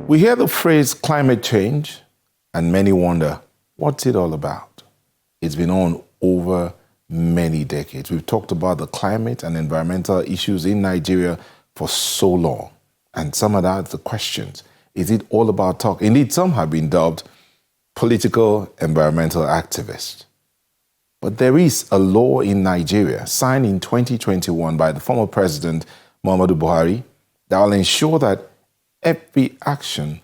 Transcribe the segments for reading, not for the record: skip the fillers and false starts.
We hear the phrase climate change, and many wonder, what's it all about? It's been on over many decades. We've talked about the climate and environmental issues in Nigeria for so long. And some of that, the questions, is it all about talk? Indeed, some have been dubbed political environmental activists. But there is a law in Nigeria signed in 2021 by the former president, Muhammadu Buhari, that will ensure that every action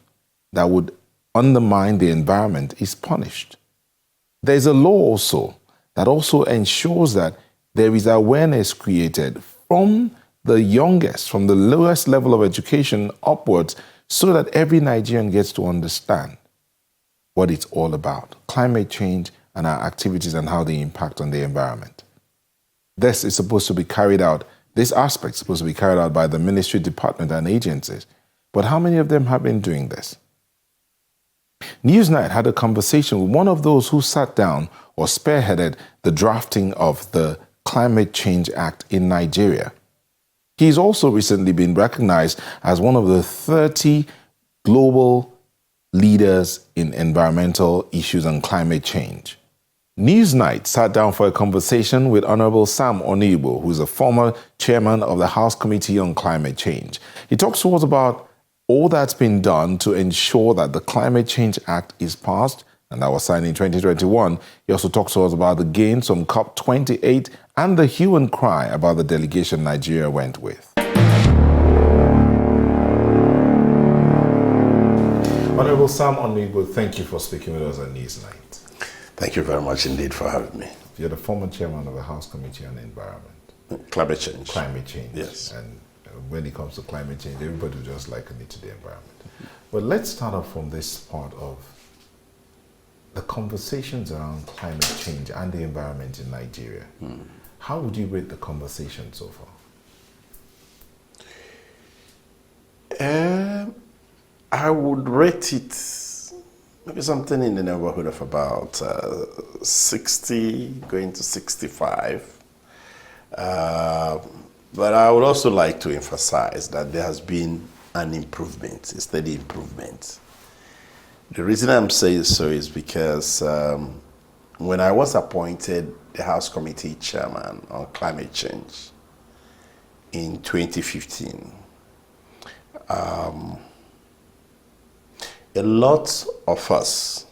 that would undermine the environment is punished. There's a law also that also ensures that there is awareness created from the youngest, from the lowest level of education upwards, so that every Nigerian gets to understand what it's all about, climate change and our activities and how they impact on the environment. This is supposed to be carried out, this aspect is supposed to be carried out by the ministry, department and agencies. But how many of them have been doing this? Newsnight had a conversation with one of those who sat down or spearheaded the drafting of the Climate Change Act in Nigeria. He's also recently been recognized as one of the 30 global leaders in environmental issues and climate change. Newsnight sat down for a conversation with Honorable Sam Onuigbo, who's a former chairman of the House Committee on Climate Change. He talks to us about all that's been done to ensure that the Climate Change Act is passed, and that was signed in 2021. He also talks to us about the gains from COP28 and the hue and cry about the delegation Nigeria went with. Honorable Sam Onuigbo, thank you for speaking with us on Newsnight. Thank you very much indeed for having me. You're the former chairman of the House Committee on Environment. Climate change. Climate change. Yes. And when it comes to climate change, everybody will just liken it to the environment. But let's start off from this part of the conversations around climate change and the environment in Nigeria. How would you rate the conversation so far? I would rate it maybe something in the neighborhood of about 60 going to 65. But I would also like to emphasize that there has been an improvement, a steady improvement. The reason I'm saying so is because when I was appointed the House Committee Chairman on Climate Change in 2015, a lot of us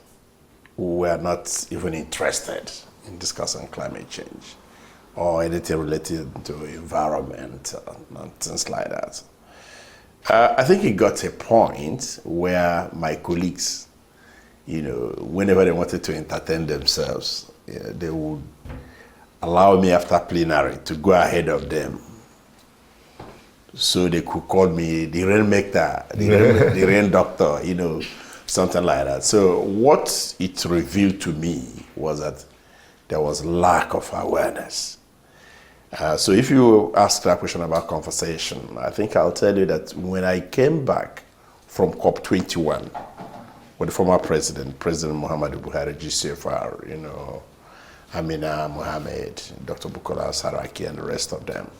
were not even interested in discussing climate change or anything related to environment and things like that. I think it got a point where my colleagues, whenever they wanted to entertain themselves, they would allow me after plenary to go ahead of them, so they could call me the rainmaker, the rain doctor, something like that. So what it revealed to me was that there was lack of awareness. So if you ask that question about conversation, I think I'll tell you that when I came back from COP21 with the former President Muhammadu Buhari, GCFR, Amina Mohammed, Dr. Bukola Saraki, and the rest of them,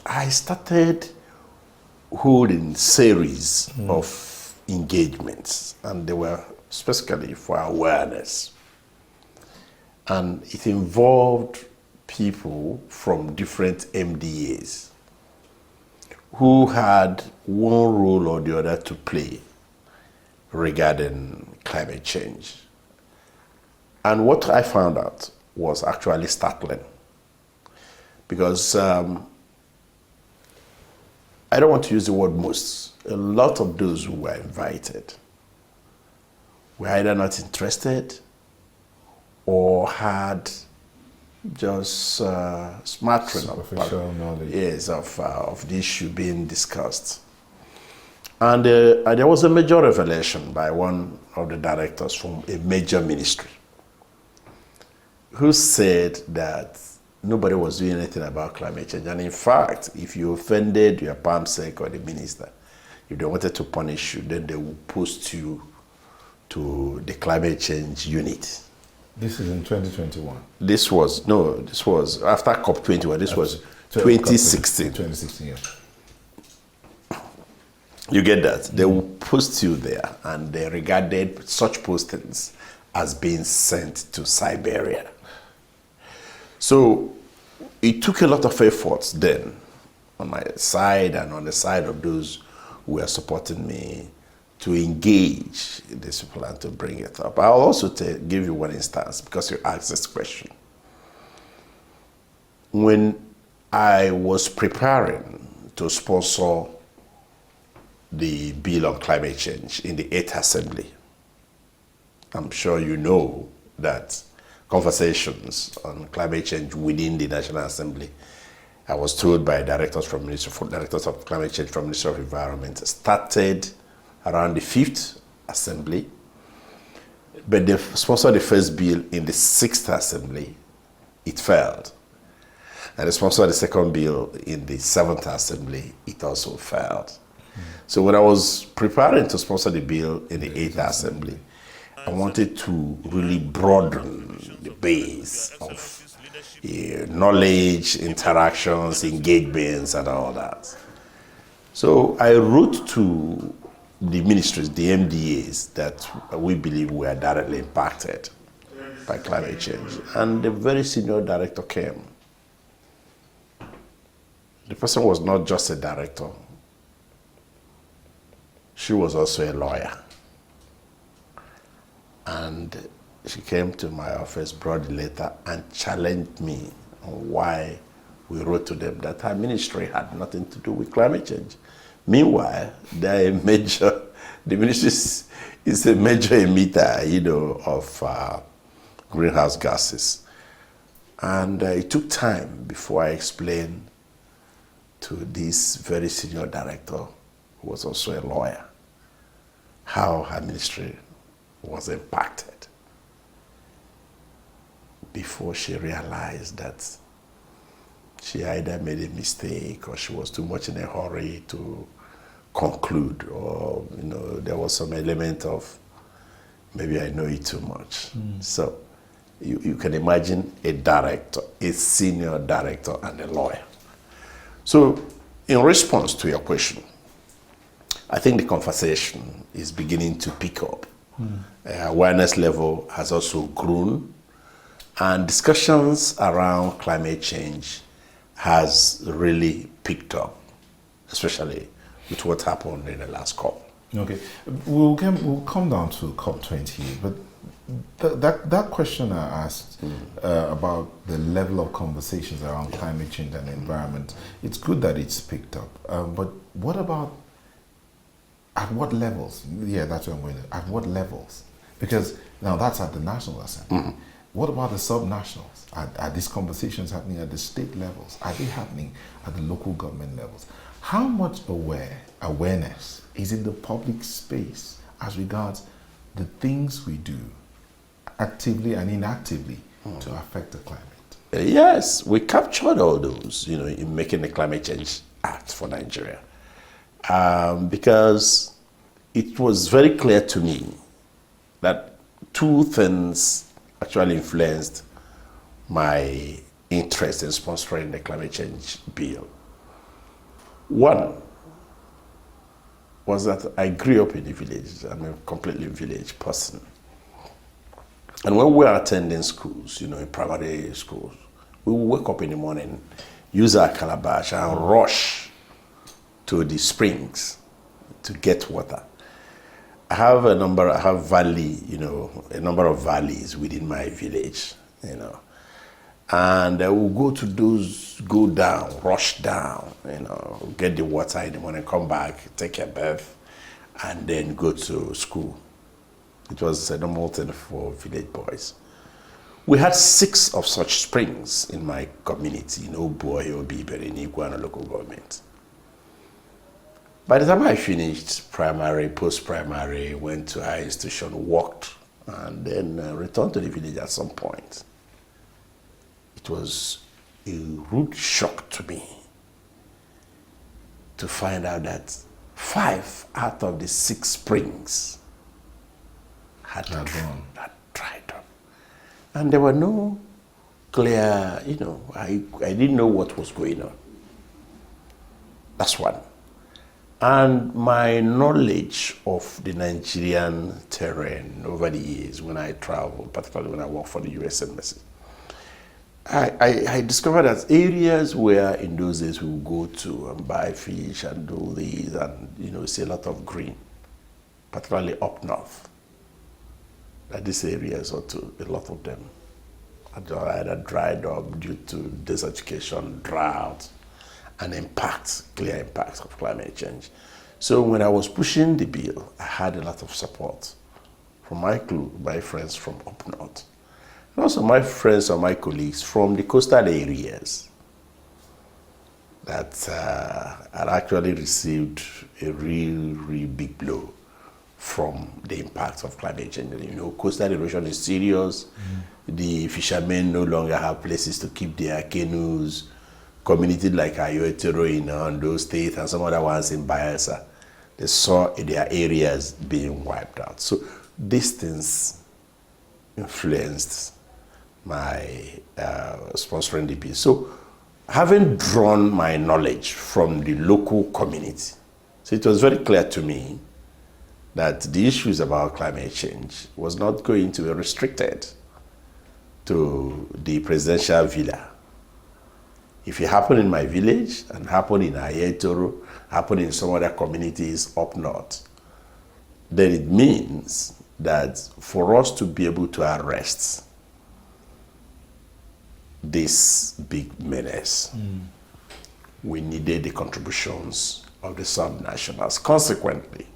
I started holding series of engagements, and they were specifically for awareness. And it involved people from different MDAs who had one role or the other to play regarding climate change. And what I found out was actually startling, because I don't want to use the word most. A lot of those who were invited were either not interested or had just smattering of the issue being discussed. And there was a major revelation by one of the directors from a major ministry who said that nobody was doing anything about climate change. And in fact, if you offended your PAMSEC or the minister, if they wanted to punish you, then they would post you to the climate change unit. This is in 2021? This was after COP21. This was 2016. 2016, yes. You get that? They will post you there, and they regarded such postings as being sent to Siberia. So it took a lot of efforts then on my side and on the side of those who were supporting me to engage these people and to bring it up. I'll also give you one instance because you asked this question. When I was preparing to sponsor the bill on climate change in the 8th Assembly, I'm sure you know that conversations on climate change within the National Assembly, I was told by directors of climate change from Ministry of Environment, started around the 5th Assembly, but they sponsored the first bill in the 6th Assembly, it failed. And they sponsored the second bill in the 7th Assembly, it also failed. So when I was preparing to sponsor the bill in the 8th Assembly, I wanted to really broaden the base of knowledge, interactions, engagements, and all that. So I wrote to the ministries, the MDAs, that we believe were directly impacted by climate change. And the very senior director came. The person was not just a director. She was also a lawyer. And she came to my office, brought the letter, and challenged me on why we wrote to them that her ministry had nothing to do with climate change. Meanwhile, the ministry is a major emitter, of greenhouse gases. And it took time before I explained to this very senior director, who was also a lawyer, how her ministry was impacted, before she realized that she either made a mistake or she was too much in a hurry to conclude, or there was some element of maybe I know it too much. So you can imagine a director, a senior director, and a lawyer. So in response to your question, I think the conversation is beginning to pick up. Awareness level has also grown, and discussions around climate change has really picked up, especially with what happened in the last COP. Okay, we'll come down to COP28, but that question I asked about the level of conversations around climate change and environment, it's good that it's picked up, but what about at what levels? Yeah, that's what I'm going to. At what levels? Because now that's at the National Assembly. What about the subnationals? Are these conversations happening at the state levels? Are they happening at the local government levels? How much awareness is in the public space as regards the things we do actively and inactively to affect the climate? Yes, we captured all those, in making the Climate Change Act for Nigeria. Because it was very clear to me that two things actually influenced my interest in sponsoring the climate change bill. One was that I grew up in the village. I'm a completely village person. And when we were attending schools, in primary schools, we would wake up in the morning, use our calabash and rush to the springs to get water. I have a number of valleys within my village, and I will go to those, rush down, get the water in the morning, come back, take a bath, and then go to school. It was a normal thing for village boys. We had 6 of such springs in my community, in Onuigbo, Onuigbo, and local government. By the time I finished primary, post-primary, went to higher institution, worked, and then returned to the village at some point, it was a rude shock to me to find out that 5 out of the 6 springs had dried up. And there were no clear, I didn't know what was going on. That's one. And my knowledge of the Nigerian terrain over the years when I traveled, particularly when I worked for the US Embassy, I discovered that areas where in those days we would go to and buy fish and do these and, see a lot of green, particularly up north, that these areas, or to a lot of them, had either dried up due to desertification, drought, and clear impacts of climate change. So when I was pushing the bill, I had a lot of support from my friends from up north. And also my friends and my colleagues from the coastal areas that had actually received a real big blow from the impact of climate change. Coastal erosion is serious. The fishermen no longer have places to keep their canoes. Communities like Ayoetero in Ondo State and some other ones in Bayelsa, they saw their areas being wiped out. So these things influenced my sponsoring the piece. So having drawn my knowledge from the local community, so it was very clear to me that the issues about climate change was not going to be restricted to the presidential villa. If it happened in my village and happened in Ayetoro, happened in some other communities up north, then it means that for us to be able to arrest this big menace, we needed the contributions of the subnationals. Consequently,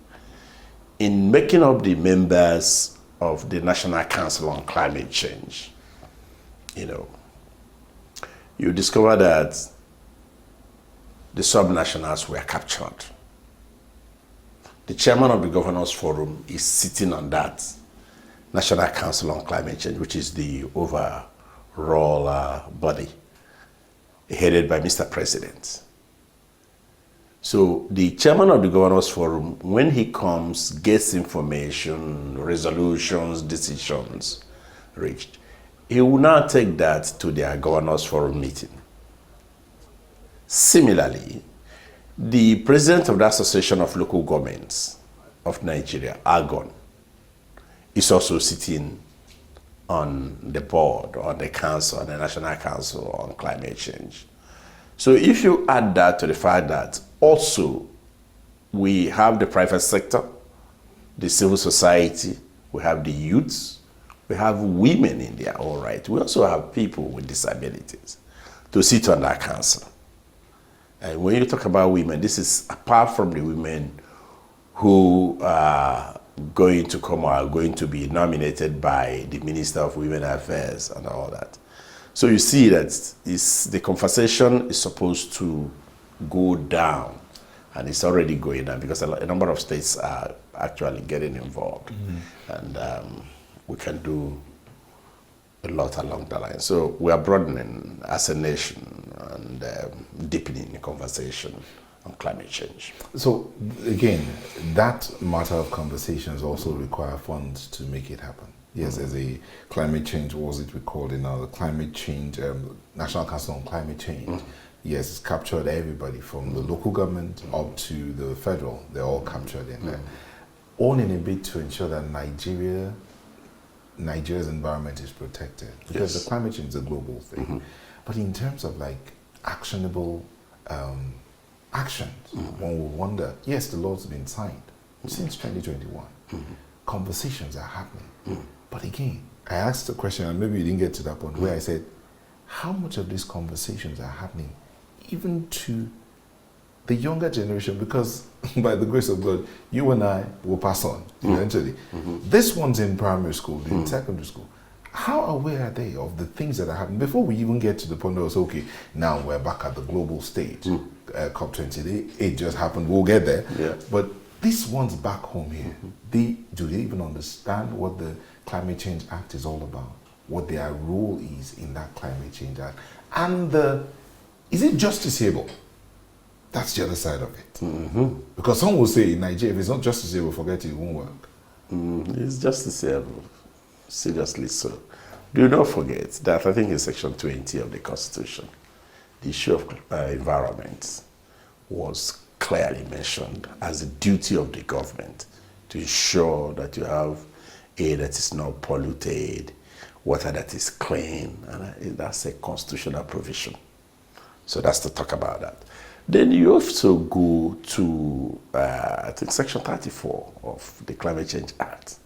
in making up the members of the National Council on Climate Change, you discover that the subnationals were captured. The chairman of the Governors Forum is sitting on that National Council on Climate Change, which is the overall body headed by Mr. President. So the chairman of the Governors Forum, when he comes, gets information, resolutions, decisions reached, he will now take that to their Governors Forum meeting. Similarly, the president of the Association of Local Governments of Nigeria, AGON, is also sitting on the board, on the council, on the National Council on Climate Change. So if you add that to the fact that also we have the private sector, the civil society, we have the youths, we have women in their own right. We also have people with disabilities to sit on that council. And when you talk about women, this is apart from the women who are going to come or are going to be nominated by the Minister of Women Affairs and all that. So you see that the conversation is supposed to go down, and it's already going down because a number of states are actually getting involved. And we can do a lot along the line. So we are broadening as a nation and deepening the conversation on climate change. So again, that matter of conversations also require funds to make it happen. Yes, there's a climate change, what was it we called it now? The climate change, National Council on Climate Change. Yes, it's captured everybody from the local government up to the federal. They're all captured in there. All in a bid to ensure that Nigeria's environment is protected. Because the climate change is a global thing. But in terms of like actionable actions, one will wonder, yes, the law's been signed since 2021. Conversations are happening. But again, I asked a question, and maybe you didn't get to that point, where I said, how much of these conversations are happening even to the younger generation? Because by the grace of God, you and I will pass on eventually. This one's in primary school, in secondary school. How aware are they of the things that are happening before we even get to the point where it's okay, now we're back at the global stage. COP28, it just happened, we'll get there. But these ones back home here, do they even understand what the Climate Change Act is all about? What their role is in that Climate Change Act? And is it justiciable? That's the other side of it. Because some will say in Nigeria, if it's not justiciable, forget it, it won't work. It's justiciable, seriously so. Do not forget that I think in Section 20 of the Constitution, the issue of environment was clearly mentioned as the duty of the government to ensure that you have air that is not polluted, water that is clean, and that's a constitutional provision. So that's to talk about that. Then you also go to, I think, Section 34 of the Climate Change Act.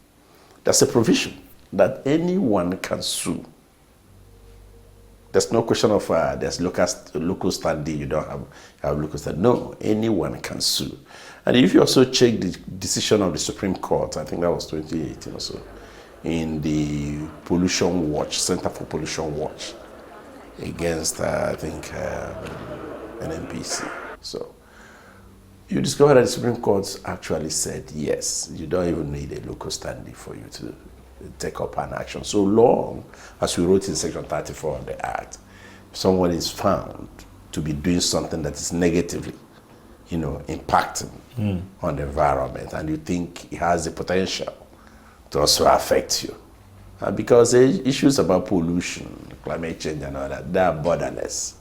That's a provision that anyone can sue. There's no question of there's local standing, you don't have local standing. No, anyone can sue. And if you also check the decision of the Supreme Court, I think that was 2018 or so, in the Pollution Watch, Center for Pollution Watch, against, I think, NNPC. So you discover that the Supreme Court actually said, yes, you don't even need a local standing for you to take up an action. So long as we wrote in Section 34 of the Act, someone is found to be doing something that is negatively, impacting on the environment, and you think it has the potential to also affect you. Because issues about pollution, climate change and all that, they are borderless.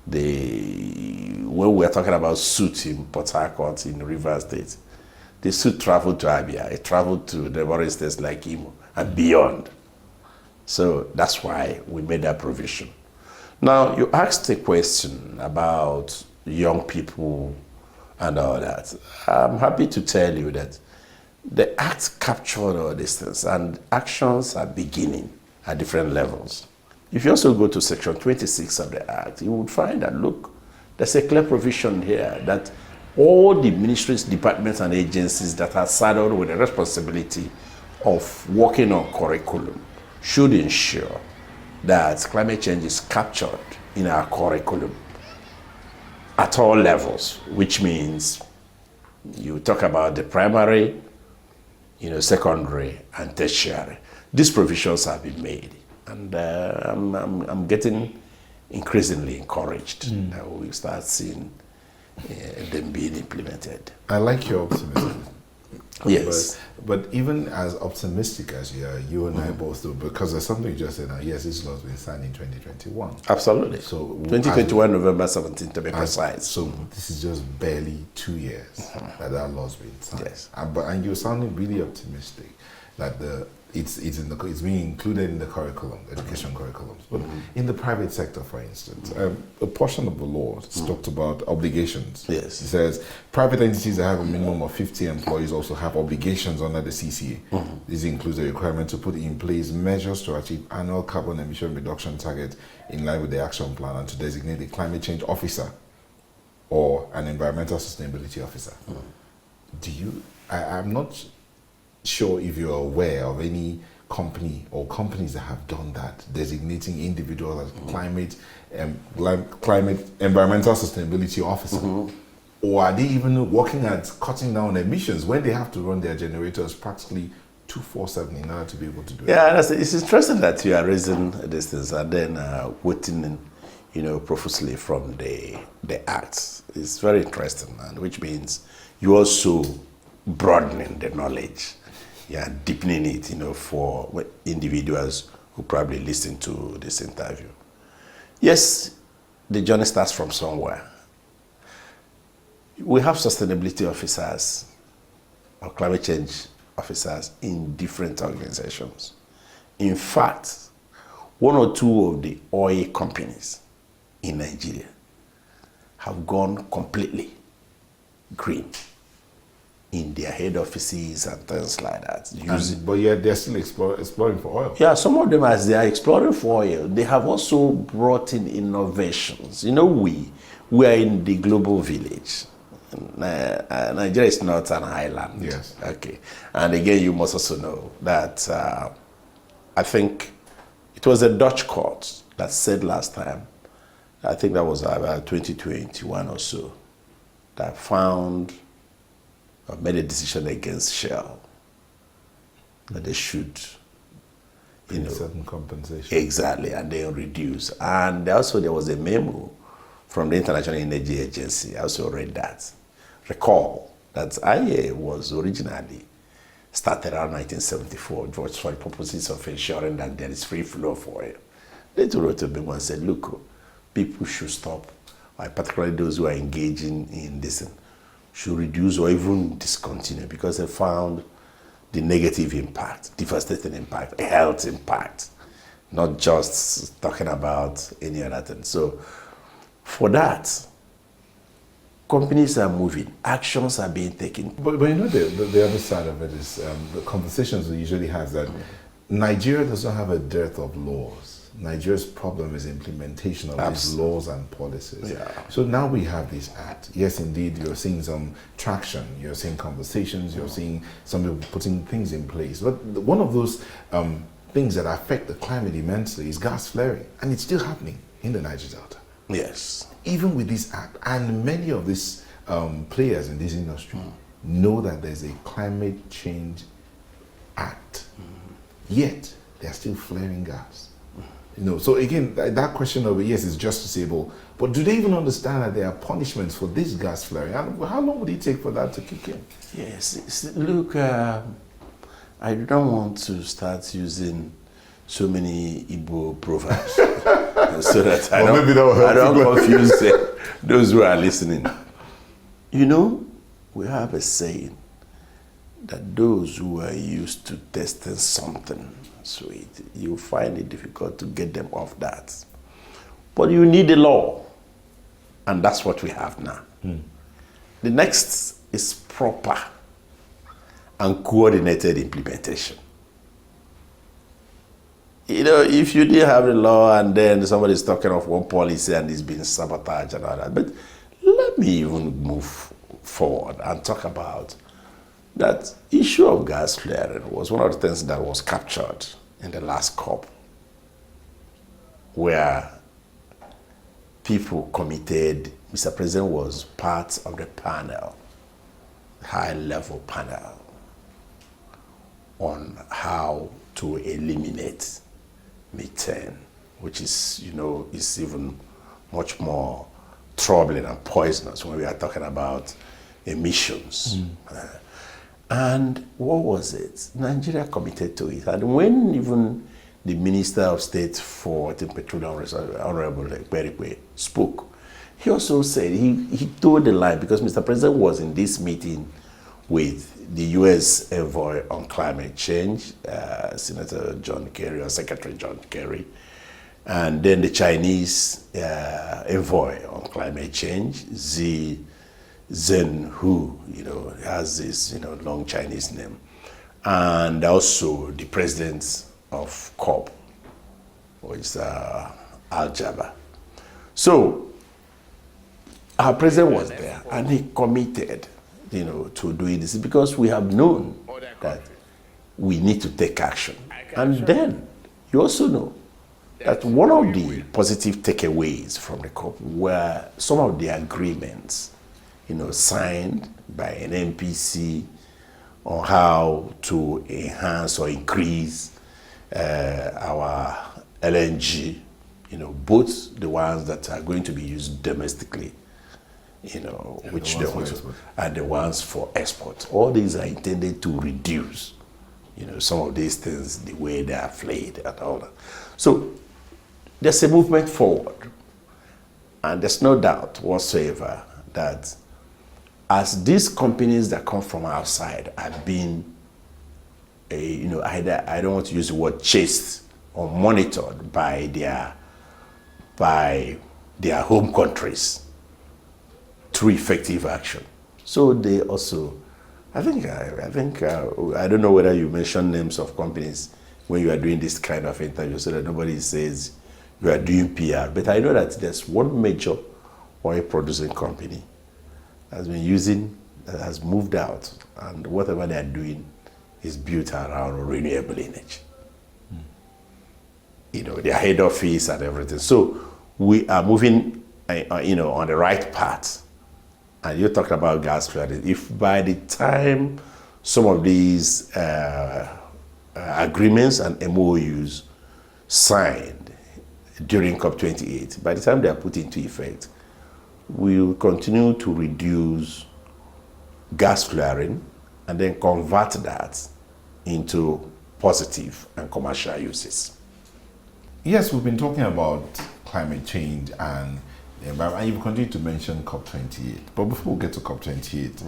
When we're talking about soot in Port Harcourt, in Rivers State, the soot traveled to Abia, it traveled to neighboring states like Imo and beyond. So that's why we made that provision. Now, you asked a question about young people and all that. I'm happy to tell you that the Act captured all these things, and actions are beginning at different levels. If you also go to Section 26 of the Act, you would find that, look, there's a clear provision here that all the ministries, departments, and agencies that are saddled with the responsibility of working on curriculum should ensure that climate change is captured in our curriculum at all levels, which means you talk about the primary, secondary, and tertiary. These provisions have been made, and I'm getting increasingly encouraged that we start seeing them being implemented. I like your optimism. Yes. But even as optimistic as you are, you and I both do, because there's something you just said now, yes, this law has been signed in 2021. Absolutely. So 2021, November 17th, to be precise. So this is just barely 2 years that law's been signed. Yes. And you're sounding really optimistic that it's being included in the curriculum, education curriculums. But in the private sector, for instance, a portion of the law talked about obligations. Yes. It says private entities that have a minimum of 50 employees also have obligations under the CCA. This includes a requirement to put in place measures to achieve annual carbon emission reduction target in line with the action plan, and to designate a climate change officer or an environmental sustainability officer. I'm not sure if you're aware of any company or companies that have done that, designating individuals as climate environmental sustainability officer. Or are they even working at cutting down emissions when they have to run their generators practically 24/7 in order to be able to do it? Yeah, it's interesting that you are raising these things and then quoting, profusely from the Act. It's very interesting, and which means you also broadening the knowledge. Yeah, deepening it, for individuals who probably listen to this interview. Yes, the journey starts from somewhere. We have sustainability officers or climate change officers in different organizations. In fact, one or two of the oil companies in Nigeria have gone completely green in their head offices and things like that. But yet they're still exploring for oil. Yeah, some of them, as they are exploring for oil, they have also brought in innovations. We are in the global village. Nigeria is not an island. Yes. Okay. And again, you must also know that I think it was a Dutch court that said last time, I think that was about 2021 or so, that found made a decision against Shell that they should, certain compensation. Exactly, and they reduce. And also there was a memo from the International Energy Agency. I also read that. Recall that IA was originally started around 1974, just for the purposes of ensuring that there is free flow of oil. They wrote a memo and said, look, people should stop, particularly those who are engaging in this, should reduce or even discontinue because they found the negative impact, devastating impact, health impact, not just talking about any other thing. So for that, companies are moving, actions are being taken. But you know, the other side of it is the conversations we usually have that Nigeria does not have a dearth of laws. Nigeria's problem is implementation of these laws and policies. Yeah. So now we have this act. Yes, indeed, you're seeing some traction. You're seeing conversations. You're seeing some people putting things in place. But one of those things that affect the climate immensely is gas flaring. And it's still happening in the Niger Delta. Yes. Even with this act, and many of these players in this industry know that there's a climate change act, yet they're still flaring gas. You know, so again, that question of yes, it's justiciable, but do they even understand that there are punishments for this gas flaring? And how long would it take for that to kick in? Yes, look, I don't want to start using so many Igbo proverbs so that I don't confuse those who are listening. You know, we have a saying that those who are used to tasting something sweet, you find it difficult to get them off that. But you need a law, and that's what we have now. The next is proper and coordinated implementation. You know, if you didn't have the law and then somebody's talking of one policy and it's being sabotaged and all that, but let me even move forward and talk about that issue of gas flaring was one of the things that was captured in the last COP, where people committed, Mr. President was part of the panel, high-level panel, on how to eliminate methane, which is, you know, is even much more troubling and poisonous when we are talking about emissions. And what was it? Nigeria committed to it. And when even the Minister of State for Petroleum Resources, Honorable Ekperikwe, spoke, he also said, he told the line, because Mr. President was in this meeting with the U.S. envoy on climate change, Senator John Kerry, or Secretary John Kerry, and then the Chinese envoy on climate change, Zhen Hu, you know, has this, you know, long Chinese name, and also the president of COP, which is Al-Jaba. So our president was there, and he committed, you know, to doing this because we have known that we need to take action. And then you also know that one of the positive takeaways from the COP were some of the agreements, you know, signed by an NPC on how to enhance or increase our LNG, you know, both the ones that are going to be used domestically, you know, and which they want to, and the ones for export. All these are intended to reduce, you know, some of these things, the way they are flayed and all that. So there's a movement forward, and there's no doubt whatsoever that as these companies that come from outside are being, you know, either, I don't want to use the word chased or monitored by their home countries through effective action. So they also, I don't know whether you mention names of companies when you are doing this kind of interview so that nobody says you are doing PR, but I know that there's one major oil producing company has been using, that has moved out, and whatever they are doing is built around renewable energy. You know, their head office and everything. So we are moving, you know, on the right path. And you talked about gas flaring. If by the time some of these agreements and MOUs signed during COP28, by the time they are put into effect, we will continue to reduce gas flaring and then convert that into positive and commercial uses. Yes, we've been talking about climate change and the environment. And you continue to mention COP28. But before we get to COP28,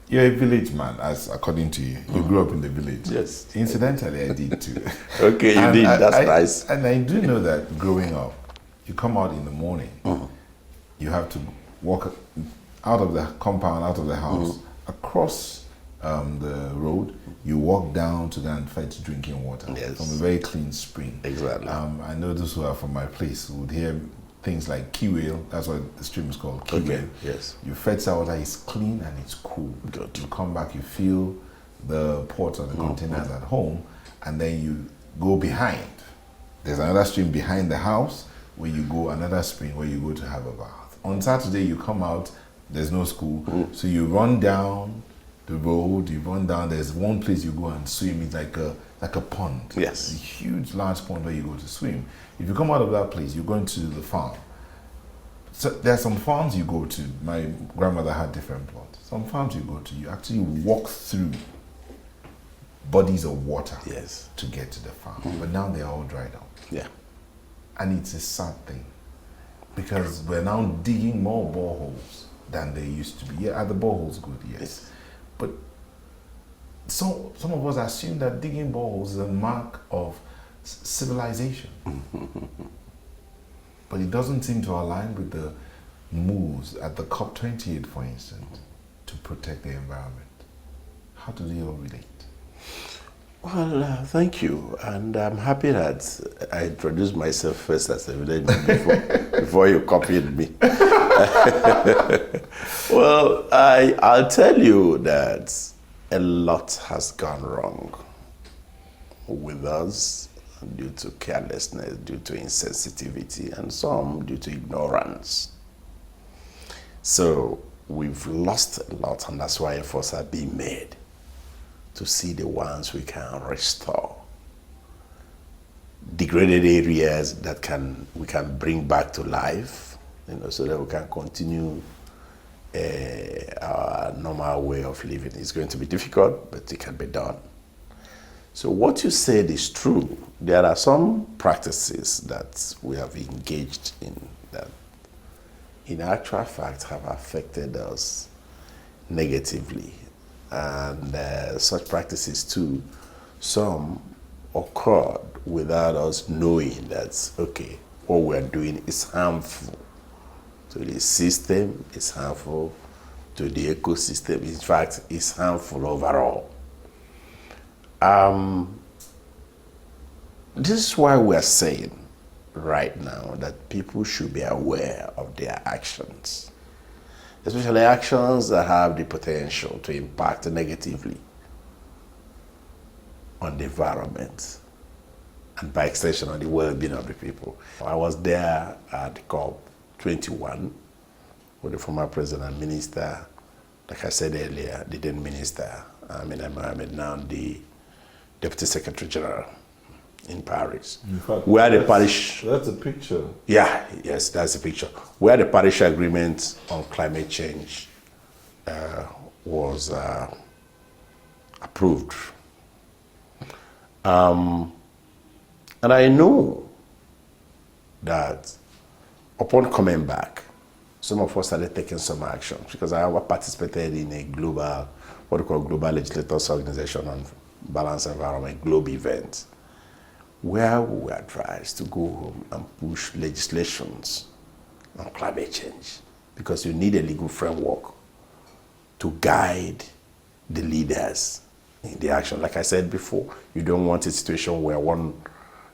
you're a village man, as according to you. You grew up in the village. Yes. Incidentally, I did too. Okay, you did. That's nice. And I do know that growing up, you come out in the morning, you have to walk out of the compound, out of the house, across the road. You walk down to go and fetch drinking water from a very clean spring. Exactly. I know those who are from my place would hear things like Kiwale, that's what the stream is called, Kiwale. Okay, yes. You fetch that water, it's clean and it's cool. Good. You come back, you fill the pots or the containers at home, and then you go behind. There's another stream behind the house where you go, another spring where you go to have a bath. On Saturday, you come out, there's no school, so you run down the road, you run down, there's one place you go and swim, it's like a pond. Yes. It's a huge, large pond where you go to swim. If you come out of that place, you're going to the farm. So there are some farms you go to. My grandmother had different plots. Some farms you go to, you actually walk through bodies of water to get to the farm. But now they're all dried up. Yeah. And it's a sad thing because we're now digging more boreholes than they used to be. Yeah, are the boreholes good? Yes. But some of us assume that digging boreholes is a mark of civilization. But it doesn't seem to align with the moves at the COP28, for instance, to protect the environment. How do they all relate? Well, thank you. And I'm happy that I introduced myself first as a village man before you copied me. Well, I'll tell you that a lot has gone wrong with us due to carelessness, due to insensitivity, and some due to ignorance. So we've lost a lot, and that's why efforts are being made to see the ones we can restore. Degraded areas that we can bring back to life, so that we can continue our normal way of living. It's going to be difficult, but it can be done. So what you said is true. There are some practices that we have engaged in that in actual fact have affected us negatively. And such practices too, some occurred without us knowing that, okay, what we're doing is harmful to the system, it's harmful to the ecosystem. In fact, it's harmful overall. This is why we're saying right now that people should be aware of their actions, especially actions that have the potential to impact negatively on the environment and by extension on the well-being of the people. I was there at COP21 with the former president and minister, like I said earlier, the then minister, Amina Mohamed, now the Deputy Secretary General in Paris. In fact, where the Paris... That's a picture. Yeah, yes, that's a picture. Where the Paris Agreement on climate change was approved. And I know that upon coming back, some of us started taking some action because I participated in a global, what we call Global Legislators Organization on Balanced Environment, GLOBE event, where we were advised to go home and push legislations on climate change because you need a legal framework to guide the leaders in the action. Like I said before, you don't want a situation where one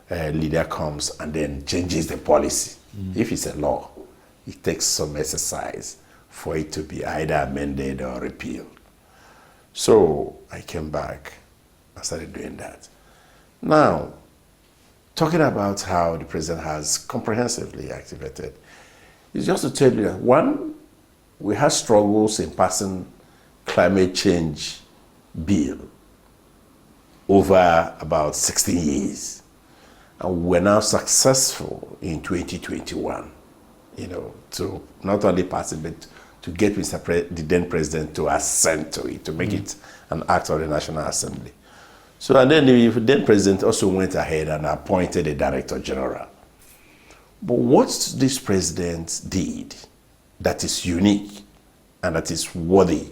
leader comes and then changes the policy. If it's a law, it takes some exercise for it to be either amended or repealed. So I came back and started doing that. Now, talking about how the president has comprehensively activated, is just to tell you that, one, we had struggles in passing climate change bill over about 16 years. And we're now successful in 2021, to not only pass it, but to get the then president to assent to it, to make it an act of the National Assembly. So, and then the then president also went ahead and appointed a director general But what this president did that is unique and that is worthy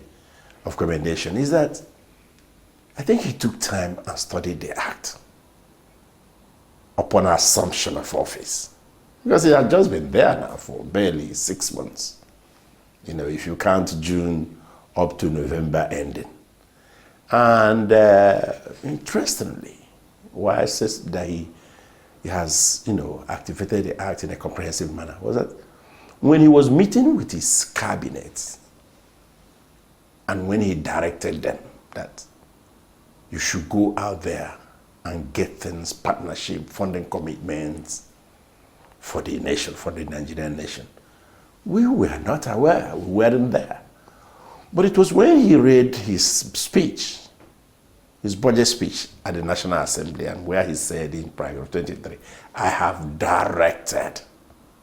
of commendation is that I think he took time and studied the act upon assumption of office. Because he had just been there now for barely 6 months. You know, if you count June up to November ending. And interestingly, why I said that he has, you know, activated the act in a comprehensive manner was that when he was meeting with his cabinet and when he directed them that you should go out there and get things, partnership, funding commitments for the nation, for the Nigerian nation. We were not aware, we weren't there. But it was when he read his speech, his budget speech at the National Assembly, and where he said in paragraph 23, I have directed,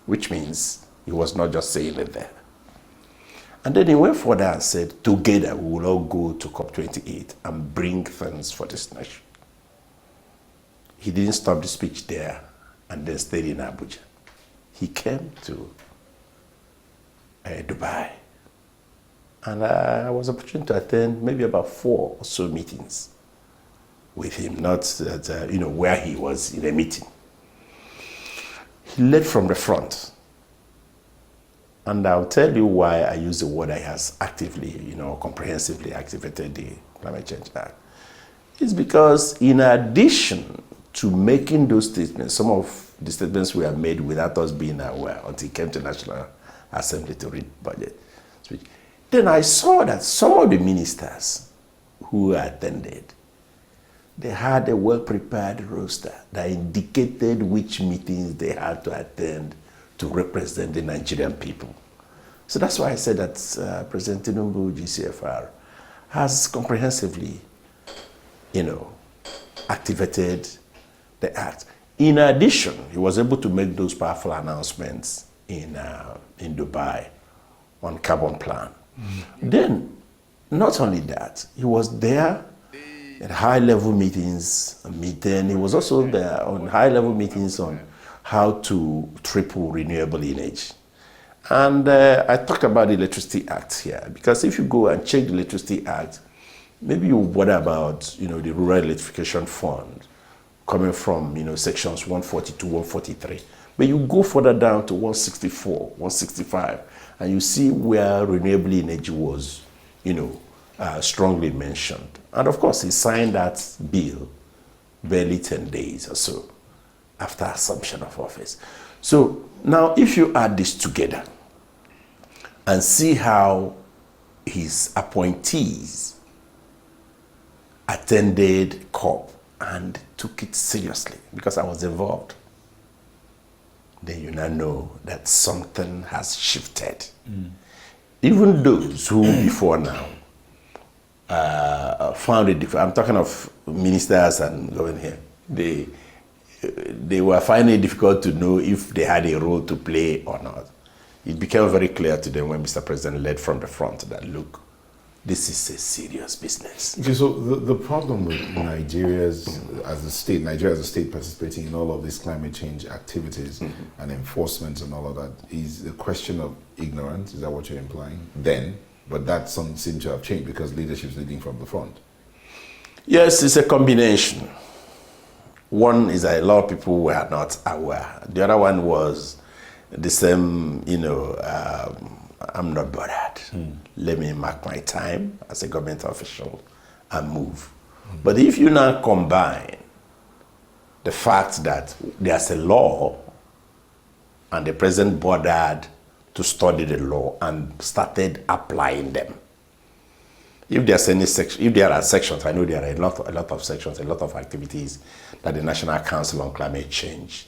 which means he was not just saying it there. And then he went further and said, together we will all go to COP28 and bring things for this nation. He didn't stop the speech there and then stayed in Abuja. He came to Dubai. And I was opportune to attend maybe about 4 or so meetings with him, not at, you know, where he was in a meeting. He led from the front. And I'll tell you why I use the word he has actively, you know, comprehensively activated the Climate Change Act. It's because in addition to making those statements, some of the statements were made without us being aware until he came to National Assembly to read budget speech. Then I saw that some of the ministers who attended, they had a well-prepared roster that indicated which meetings they had to attend to represent the Nigerian people. So that's why I said that President Tinubu, GCFR, has comprehensively, you know, activated the act. In addition, he was able to make those powerful announcements in Dubai on carbon plan. Mm-hmm. Then, not only that, he was there at high-level meetings, he was also there on high-level meetings on how to triple renewable energy. And I talked about the Electricity Act here, because if you go and check the Electricity Act, maybe you wonder about, you know, the Rural Electrification Fund coming from, you know, sections 142, 143. But you go further down to 164, 165, and you see where renewable energy was, you know, strongly mentioned. And of course, he signed that bill barely 10 days or so after assumption of office. So now if you add this together and see how his appointees attended COP and took it seriously, because I was involved, then you now know that something has shifted. Even those who before now found it difficult, I'm talking of ministers and going here, they were finding it difficult to know if they had a role to play or not. It became very clear to them when Mr. President led from the front that, look, this is a serious business. Okay, so the problem with Nigeria as a state participating in all of these climate change activities and enforcement and all of that is a question of ignorance. Is that what you're implying? Then, but that seems to have changed because leadership is leading from the front. Yes, it's a combination. One is that a lot of people were not aware. The other one was the same, you know, I'm not bothered. Let me mark my time as a government official and move. But if you now combine the fact that there's a law and the president bothered to study the law and started applying them. If there's any section, if there are sections, I know there are a lot of sections, a lot of activities that the National Council on Climate Change,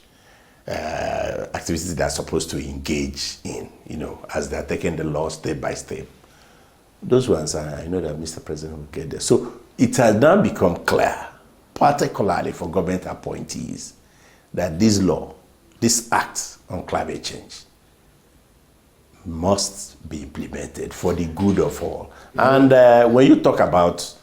activities that are supposed to engage in, you know, as they're taking the law step by step. Those ones, I know that Mr. President will get there. So it has now become clear, particularly for government appointees, that this law, this act on climate change, must be implemented for the good of all. And when you talk about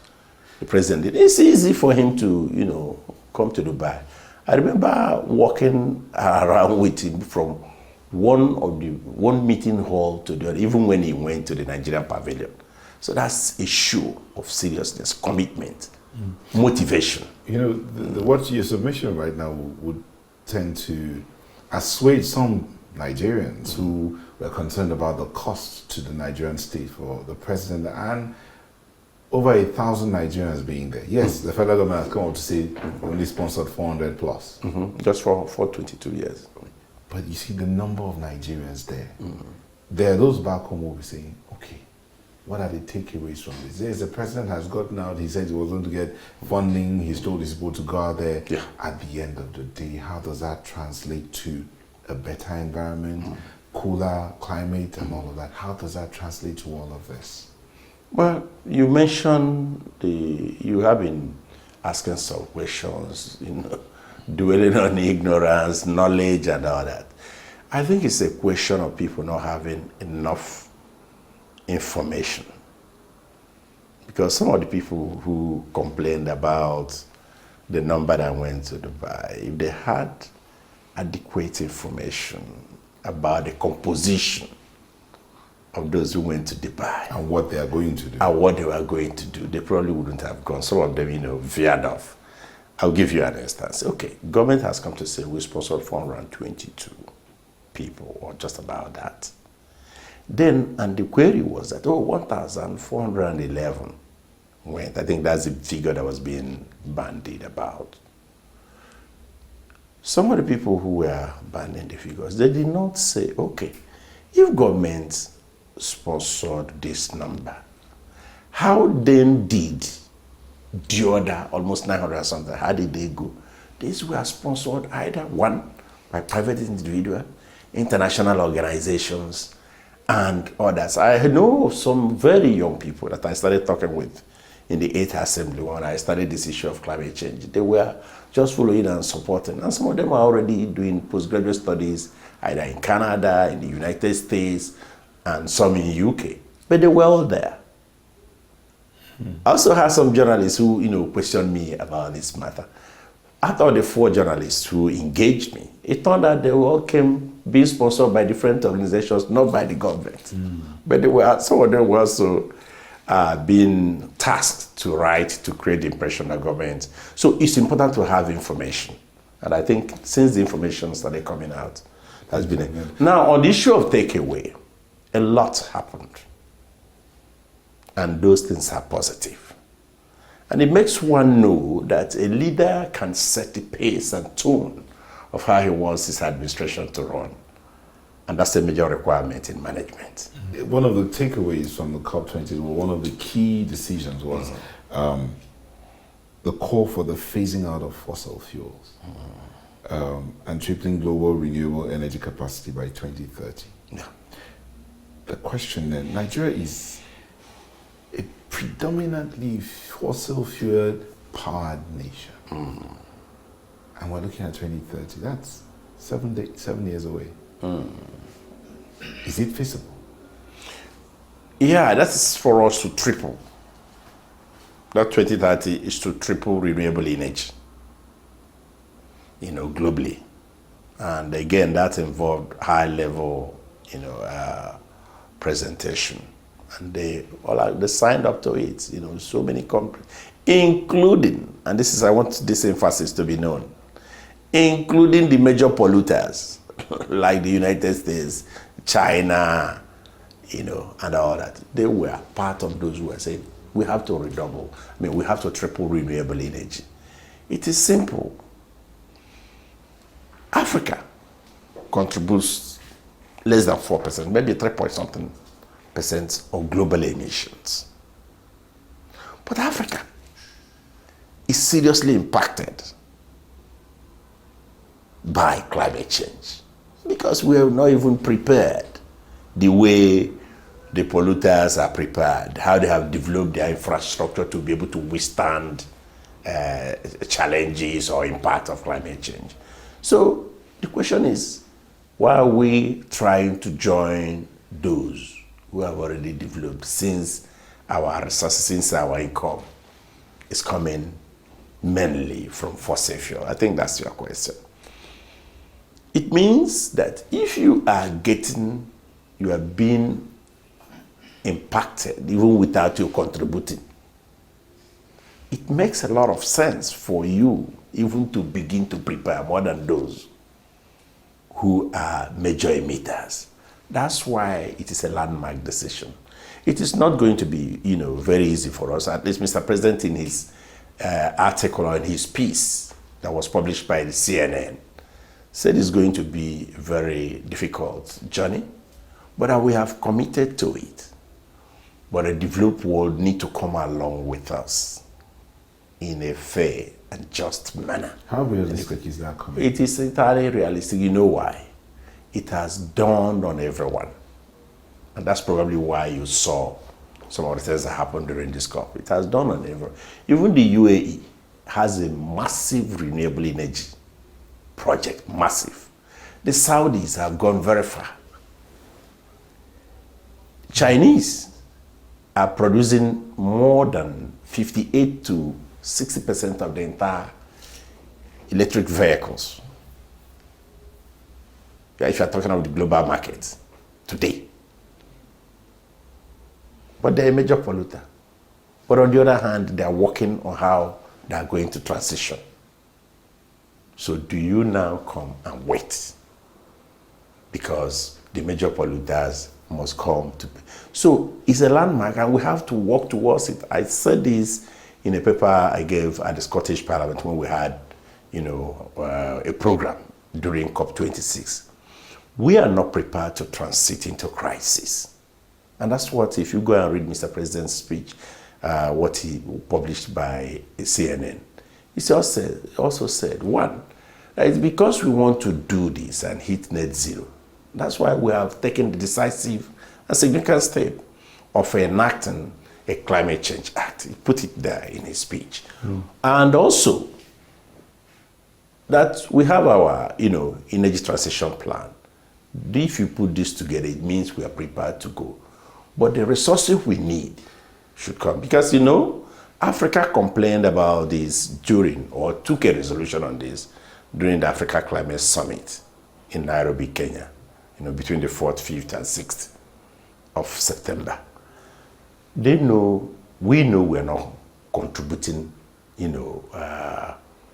the president, it's easy for him to, you know, come to Dubai. I remember walking around with him from one meeting hall to the other, even when he went to the Nigerian pavilion. So that's a show of seriousness, commitment, motivation. You know, what your submission right now would tend to assuage some Nigerians who were concerned about the cost to the Nigerian state for the president and over 1,000 Nigerians being there. Yes, the federal government has come out to say we only sponsored 400 plus. Just for 22 years. But you see the number of Nigerians there. There are those back home who will be saying, okay, what are the takeaways from this? Yes, the president has gotten out, he said he was going to get funding, he's told his people to go out there. Yeah. At the end of the day, how does that translate to a better environment, cooler climate and all of that? How does that translate to all of this? Well, you mentioned you have been asking some questions, dwelling on ignorance, knowledge and all that. I think it's a question of people not having enough information. Because some of the people who complained about the number that went to Dubai, if they had adequate information about the composition of those who went to Dubai And what they are going to do. and what they were going to do, they probably wouldn't have gone. Some of them, veered off. I'll give you an instance. Okay, government has come to say we sponsored 422 people, or just about that. Then, and the query was that, 1,411 went. I think that's the figure that was being bandied about. Some of the people who were bandying the figures, they did not say, okay, if government sponsored this number, how then did the other, almost 900 or something, how did they go? These were sponsored either, one, by private individual, international organizations, and others. I know some very young people that I started talking with in the 8th Assembly when I started this issue of climate change. They were just following and supporting. And some of them are already doing postgraduate studies, either in Canada, in the United States, and some in UK. But they were all there. I also had some journalists who, questioned me about this matter. Out of the 4 journalists who engaged me, it turned out they all came being sponsored by different organizations, not by the government. But some of them were also being tasked to write to create the impression of government. So it's important to have information. And I think since the information started coming out, that's been it. Now, on the issue of takeaway, a lot happened. And those things are positive. And it makes one know that a leader can set the pace and tone of how he wants his administration to run. And that's a major requirement in management. One of the takeaways from the COP20, one of the key decisions was the call for the phasing out of fossil fuels and tripling global renewable energy capacity by 2030. Yeah. The question then, Nigeria is a predominantly fossil fuel powered nation. And we're looking at 2030. That's 7 years away. Is it feasible? Yeah, that's for us to triple. That 2030 is to triple renewable energy, globally. And again, that involved high level, presentation. And they signed up to it, so many countries, including, and I want this emphasis to be known, including the major polluters, like the United States, China, and all that. They were part of those who were saying, we have to redouble. We have to triple renewable energy. It is simple. Africa contributes less than 4%, maybe 3-point-something% of global emissions. But Africa is seriously impacted by climate change because we are not even prepared the way the polluters are prepared, how they have developed their infrastructure to be able to withstand challenges or impact of climate change. So the question is, why are we trying to join those who have already developed since our resources, since our income is coming mainly from fossil fuel? I think that's your question. It means that if you are being impacted even without you contributing, it makes a lot of sense for you even to begin to prepare more than those who are major emitters. That's why it is a landmark decision. It is not going to be, very easy for us. At least Mr. President, in his article or in his piece that was published by the CNN, said it's going to be a very difficult journey, but that we have committed to it. But the developed world need to come along with us in a fair and just manner. How realistic is that coming? It is entirely realistic. You know why? It has dawned on everyone. And that's probably why you saw some of the things that happened during this COP. It has dawned on everyone. Even the UAE has a massive renewable energy project, massive. The Saudis have gone very far. Chinese are producing more than 58 to 60% of the entire electric vehicles. If you're talking about the global market today. But they're a major polluter. But on the other hand, they're working on how they're going to transition. So do you now come and wait? Because the major polluters must come to... So it's a landmark and we have to work towards it. I said this in a paper I gave at the Scottish Parliament when we had, a program during COP26. We are not prepared to transit into crisis. And that's what, if you go and read Mr. President's speech, what he published by CNN, he also said, one, that it's because we want to do this and hit net zero. That's why we have taken the decisive and significant step of enacting a climate change act. He put it there in his speech. And also that we have our, energy transition plan. If you put this together, it means we are prepared to go. But the resources we need should come. Because, Africa complained about this during, or took a resolution on this, during the Africa Climate Summit in Nairobi, Kenya, between the 4th, 5th, and 6th of September. We know we're not contributing,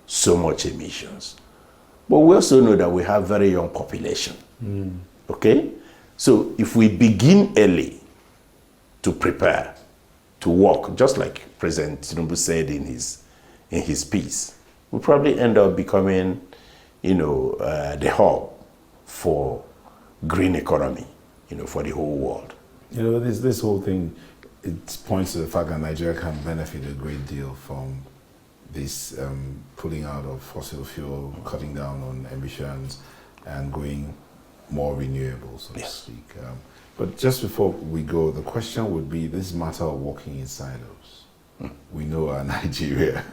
so much emissions. But we also know that we have very young population. Okay? So if we begin early to prepare, to work, just like President Tinubu said in his piece, we'll probably end up becoming, the hub for green economy, for the whole world. This whole thing, it points to the fact that Nigeria can benefit a great deal from this pulling out of fossil fuel, cutting down on emissions, and going more renewable, so to speak. But just before we go, the question would be this matter of working in silos. We know our Nigeria,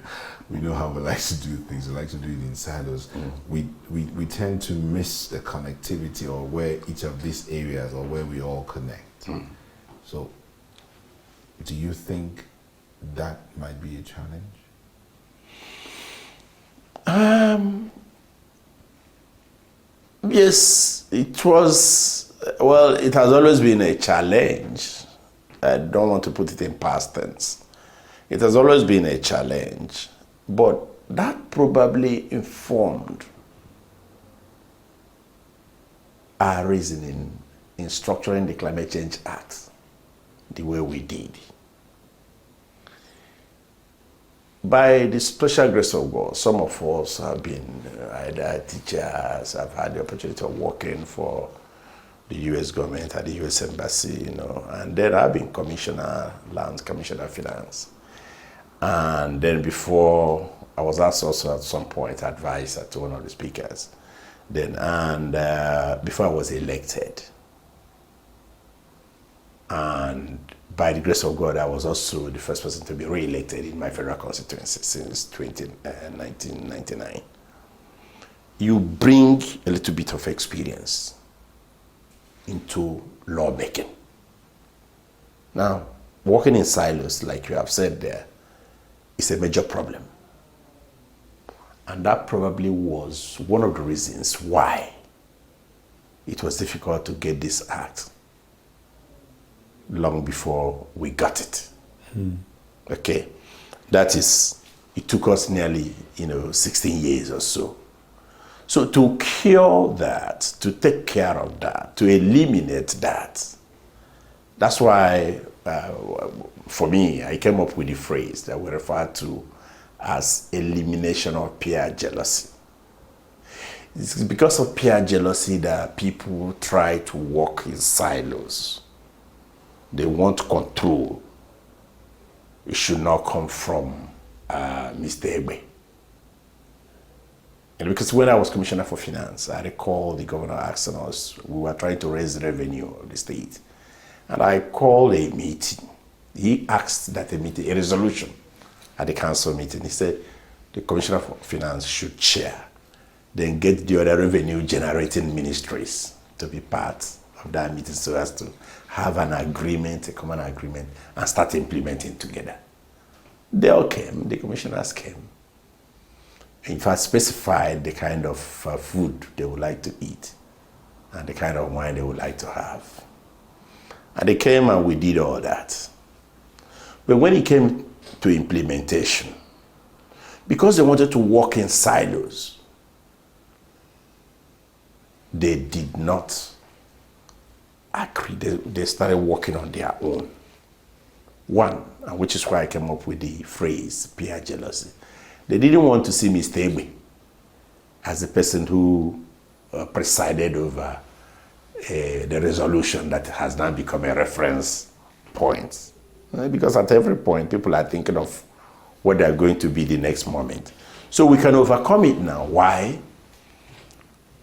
we know how we like to do things, we like to do it in silos. We tend to miss the connectivity or where each of these areas or where we all connect. So do you think that might be a challenge? Yes, it was, it has always been a challenge. I don't want to put it in past tense. It has always been a challenge, but that probably informed our reasoning in structuring the Climate Change Act the way we did. By the special grace of God, some of us have been either teachers, have had the opportunity of working for the U.S. government at the U.S. Embassy, and then I've been Commissioner Lands, Commissioner Finance. And then before, I was also at some point advisor to one of the speakers. Before I was elected. And by the grace of God, I was also the first person to be re-elected in my federal constituency since 1999. You bring a little bit of experience into lawmaking. Now, working in silos, like you have said there, is a major problem. And that probably was one of the reasons why it was difficult to get this act long before we got it. Okay, that is, it took us nearly 16 years or so. So to cure that, to take care of that, to eliminate that, that's why, for me, I came up with the phrase that we refer to as elimination of peer jealousy. It's because of peer jealousy that people try to work in silos. They want control. It should not come from Mr. Egbe. And because when I was Commissioner for Finance, I recall the governor asking us, we were trying to raise the revenue of the state. And I called a meeting. He asked that a meeting, a resolution at the council meeting. He said the Commissioner for Finance should chair, then get the other revenue generating ministries to be part of that meeting so as to have an agreement, a common agreement, and start implementing together. They all came, the commissioners came. In fact, specified the kind of food they would like to eat and the kind of wine they would like to have. And they came and we did all that. But when it came to implementation, because they wanted to work in silos, they did not agree. They started working on their own. One, and which is why I came up with the phrase peer jealousy. They didn't want to see Mr. Egbe as the person who presided over the resolution that has now become a reference point. Because at every point, people are thinking of what they are going to be the next moment. So we can overcome it now. Why?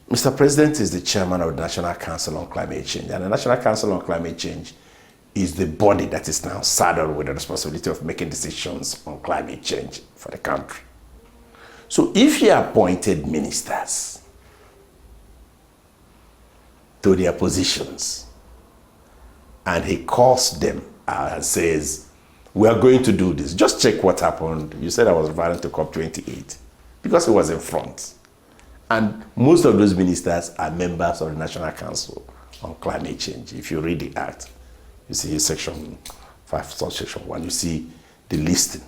Mr. President is the chairman of the National Council on Climate Change. And the National Council on Climate Change is the body that is now saddled with the responsibility of making decisions on climate change for the country. So if he appointed ministers to their positions and he calls them and says, we are going to do this, just check what happened. You said I was referring to COP28 because he was in front. And most of those ministers are members of the National Council on Climate Change. If you read the act, you see section 5, section 1, you see the listing.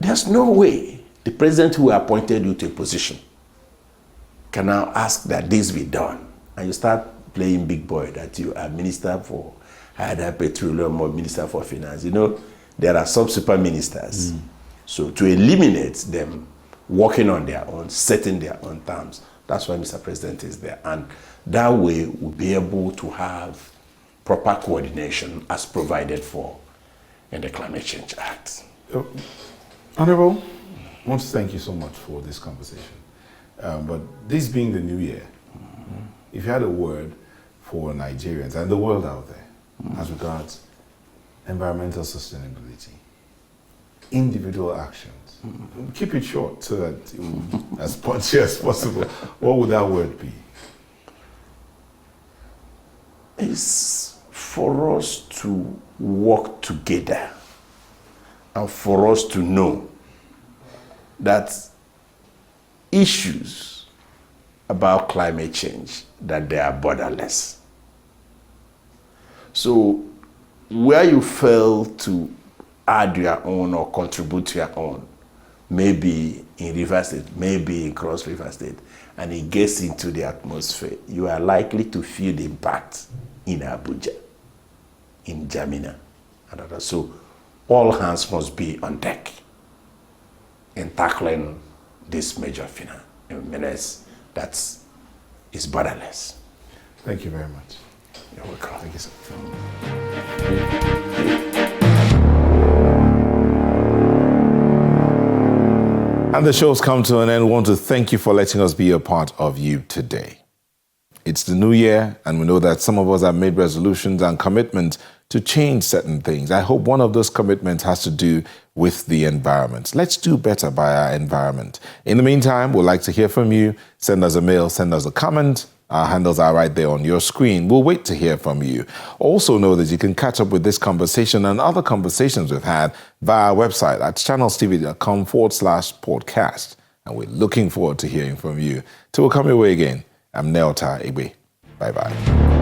There's no way the president who appointed you to a position can now ask that this be done. And you start playing big boy that you are minister for either petroleum or minister for finance. There are some super ministers. So to eliminate them working on their own, setting their own terms, that's why Mr. President is there. And that way we'll be able to have proper coordination as provided for in the Climate Change Act. Honorable, I want to thank you so much for this conversation. But this being the new year, if you had a word for Nigerians and the world out there as regards environmental sustainability, individual actions, keep it short so that as punchy as possible, what would that word be? It's for us to work together and for us to know that issues about climate change, that they are borderless. So where you fail to add your own or contribute to your own, maybe in River State, maybe in Cross River State, and it gets into the atmosphere, you are likely to feel the impact in Abuja, in Jamina, and others. So all hands must be on deck in tackling this major menace that is borderless. Thank you very much. You're welcome. Thank you, sir. And the show's come to an end. We want to thank you for letting us be a part of you today. It's the new year, and we know that some of us have made resolutions and commitments to change certain things. I hope one of those commitments has to do with the environment. Let's do better by our environment. In the meantime, we'd like to hear from you. Send us a mail, send us a comment. Our handles are right there on your screen. We'll wait to hear from you. Also know that you can catch up with this conversation and other conversations we've had via our website at channelstv.com/podcast. And we're looking forward to hearing from you. Till we come your way again, I'm Nelta Igbe. Bye-bye.